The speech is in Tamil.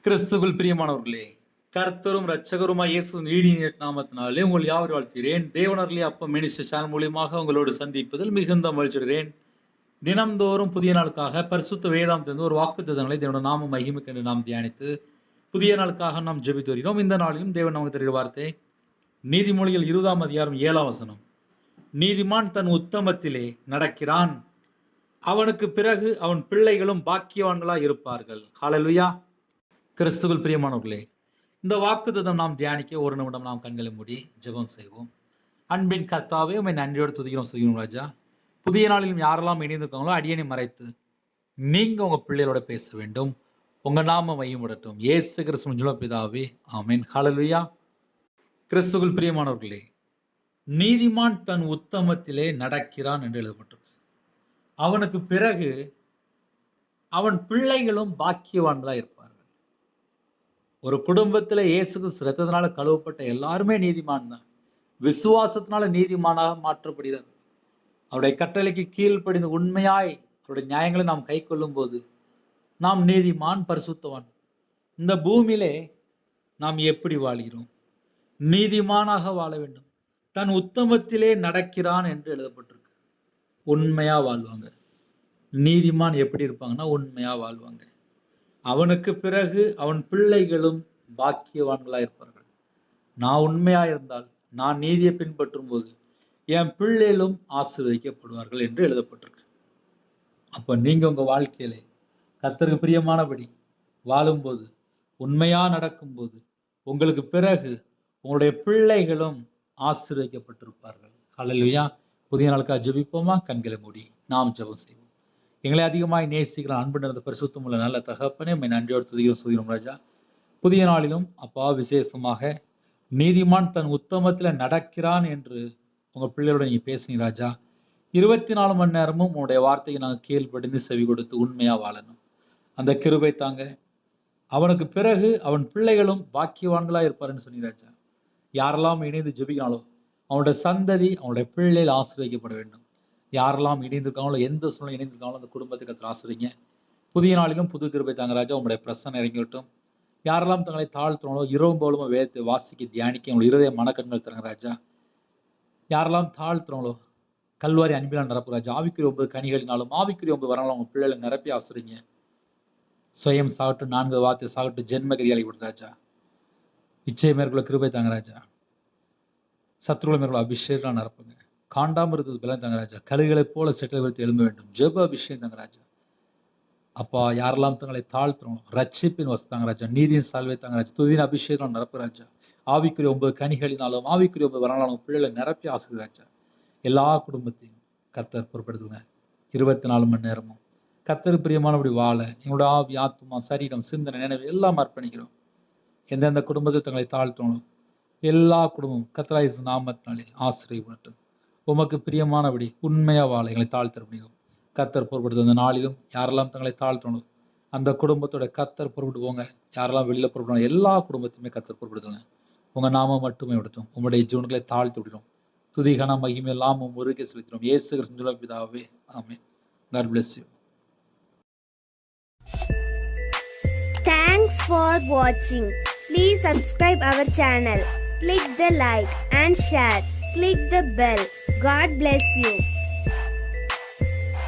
கிறிஸ்துவுக்குள் பிரியமானவர்களே, கர்த்தரும் இரட்சகருமாய் இயேசு நீடிய நாமத்தினாலே உங்கள் யாவரையும் வாழ்த்துகிறேன். தேவனருளே அப்பம் மினிஸ்டர் சேனல் மூலியமாக உங்களோடு சந்திப்பதில் மிகுந்த மகிழ்ச்சியடைகிறேன். தினம்தோறும் புதிய நாளுக்காக பரிசுத்த வேதாந்தத்திலிருந்து ஒரு வாக்குத்தத்தங்களை தேவனுடைய நாம மகிமைக்கென்று நாம் தியானித்து புதிய நாளுக்காக நாம் ஜெபித்து வருகிறோம். இந்த நாளிலும் தேவன் நமக்கு தருகிற வார்த்தை நீதிமொழிகள் 20ஆம் அதிகாரம் 7ஆம் வசனம். நீதிமான் தன் உத்தமத்திலே நடக்கிறான், அவனுக்கு பிறகு அவன் பிள்ளைகளும் பாக்கியவான்களாய் இருப்பார்கள். ஹல்லேலூயா. கிறிஸ்துவுக்குள் பிரியமானவர்களே, இந்த வாக்குத்தத்தம் நாம் தியானிக்க ஒரு நிமிடம் நாம் கண்களை மூடி ஜெபம் செய்வோம். அன்பின் கர்த்தாவே, உம்மை நன்றியோடு துதிக்கிறோம் ராஜா. புதிய நாளிலும் யாரெல்லாம் இணைந்திருக்காங்களோ அடியனை மறைத்து நீங்க உங்க பிள்ளைகளோட பேச வேண்டும். உங்க நாம மையப்படட்டும். இயேசு கிறிஸ்து பிதாவே, ஆமென். ஹல்லேலூயா. கிறிஸ்துவுக்குள் பிரியமானவர்களே, நீதிமான் தன் உத்தமத்திலே நடக்கிறான் என்று எழுதப்பட்டிருக்கு. அவனுக்கு பிறகு அவன் பிள்ளைகளும் பாக்கியவான்களா இருப்பார்கள். ஒரு குடும்பத்துல இயேசு கிறிஸ்து ரத்தத்தினால கழுவப்பட்ட எல்லாருமே நீதிமான் தான். விசுவாசத்தினால நீதிமானாக மாற்றப்படுகிறார். அவருடைய கட்டளைக்கு கீழ்ப்படிந்து உண்மையாய் அவருடைய நியாயங்களை நாம் கை கொள்ளும் போது நாம் நீதிமான், பரிசுத்தவான். இந்த பூமியிலே நாம் எப்படி வாழ்கிறோம்? நீதிமானாக வாழ வேண்டும். தன் உத்தமத்திலே நடக்கிறான் என்று எழுதப்பட்டிருக்கு. உண்மையா வாழ்வாங்க. நீதிமான் எப்படி இருப்பாங்கன்னா உண்மையா வாழ்வாங்க. அவனுக்கு பிறகு அவன் பிள்ளைகளும் பாக்கியவான்களா இருப்பார்கள். நான் உண்மையா இருந்தால், நான் நீதியை பின்பற்றும் போது என் பிள்ளைகளும் ஆசீர்வதிக்கப்படுவார்கள் என்று எழுதப்பட்டிருக்கு. அப்ப நீங்க உங்க வாழ்க்கையிலே கர்த்தருக்கு பிரியமானபடி வாழும்போது, உண்மையா நடக்கும்போது, உங்களுக்கு பிறகு உங்களுடைய பிள்ளைகளும் ஆசீர்வதிக்கப்பட்டிருப்பார்கள். ஹல்லேலூயா. புதிய நாளுக்காக ஜெபிப்போமா? கண்களை மூடி நாம் ஜெபம் செய்வோம். எங்களை அதிகமாய் நேசிக்கிற அன்பு நிறைந்த பரிசுத்தமுள்ள நல்ல தகப்பனே, உம்மை நன்றியோடு துதிக்கிறோம் ராஜா. புதிய நாளிலும் அப்பா விசேஷமாக நீதிமான் தன் உத்தமத்தில் நடக்கிறான் என்று உங்கள் பிள்ளையோட நீங்கள் பேசுனீங்க ராஜா. 24 மணி நேரமும் உங்களுடைய வார்த்தையை நாங்கள் கீழ்ப்படிந்து செவி கொடுத்து உண்மையாக வாழணும். அந்த கிருபை தாங்க. அவனுக்கு பிறகு அவன் பிள்ளைகளும் பாக்கியவான்களாக இருப்பாருன்னு சொன்னீங்க ராஜா. யாரெல்லாம் இணைந்து ஜெபிக்கிறாங்களோ அவனுடைய சந்ததி, அவனுடைய பிள்ளைகள் ஆசீர்வதிக்கப்பட வேண்டும். யாரெல்லாம் இணைந்திருக்காங்களோ, எந்த சூழ்நிலை இணைந்திருக்காங்களோ அந்த குடும்பத்துக்கு கர்த்தர் ஆசீர்வதிங்க. புதிய நாளிலும் புது கிருபை தாங்க ராஜா. உங்களுடைய பிரசன்னம் இறங்கிவிட்டும். யாரெல்லாம் தங்களை தாழ்த்துறாங்களோ, இரவும் போலுமா வேதத்தை வாசிக்க தியானிக்க உங்களுடைய இருதய மனக்கண்கள் தருங்க ராஜா. யாரெல்லாம் தாழ்த்துறாங்களோ கல்வாரி அன்பினால் நிரப்பு ராஜா. ஆவிக்குரிய 9 கனிகளினாலும் ஆவிக்குரிய 9 வரங்களும் அவங்க பிள்ளைகளை நிரப்பி ஆசீர்வதிங்க. சுயம் சாகட்டும், 4 வார்த்தை சாகட்டும், ஜென்மகதியாளி விடு ராஜா. இச்சை மேற்கொள்ள கிருபை தாங்க ராஜா. சத்ருல மேற்கொள்ள அபிஷேகம் நிரப்புங்க. காண்டாமிருத்தது பலன் தங்க ராஜா. கழுகுகளைப் போல செட்டை வைத்து எழும்ப வேண்டும். ஜெப அபிஷேகம் தங்க ராஜா. அப்பா, யாரெல்லாம் தங்களை தாழ்த்துறோம் ரட்சிப்பின் வசதாங்க ராஜா. நீதியின் சால்வை தாங்க ராஜா. துதியின் அபிஷேகம் நிரப்பு ராஜா. ஆவிக்குரிய 9 கனிகளினாலும் ஆவிக்குரிய 9 வரனாலும் பிள்ளைகளை நிரப்பி ஆசீர்வதி ராஜா. எல்லா குடும்பத்தையும் கர்த்தர் பொறுப்படுத்துங்க. 24 மணி நேரமும் கர்த்தருக்கு பிரியமானபடி வாழ எங்களோட ஆவி, ஆத்மா, சரீரம், சிந்தனை, நினைவு எல்லாம் அர்ப்பணிக்கிறோம். எந்தெந்த குடும்பத்தில் தங்களை தாழ்த்தணும் எல்லா குடும்பமும் கர்த்தராகிய நாமத்தினாலே ஆசீர்வதிக்கப்படட்டும். உமக்கு பிரியமானபடி உண்மையா வாழ எங்களை தாழ்த்தர் பண்ணிடும். கர்த்தர் பொறுப்படுத்த அந்த நாளிலும் யாரெல்லாம் தங்களை தாழ்த்தணும் அந்த குடும்பத்தோட கர்த்தர் பொறுப்பட்டு போங்க. யாரெல்லாம் வெளியில் பொறுப்படும் எல்லா குடும்பத்தையுமே கர்த்தர் பொறுப்படுத்துங்க. உங்க நாம மட்டுமே விடட்டும். உங்களுடைய ஜீவன்களை தாழ்த்து விடுறோம். துதிகன மகிமை எல்லாம் முருகே செலுத்திடும். இயேசு கிறிஸ்து பிதாவே, ஆமென். God bless you. Thanks for watching. Please subscribe our channel. Click the like and share. Click the bell. God bless you.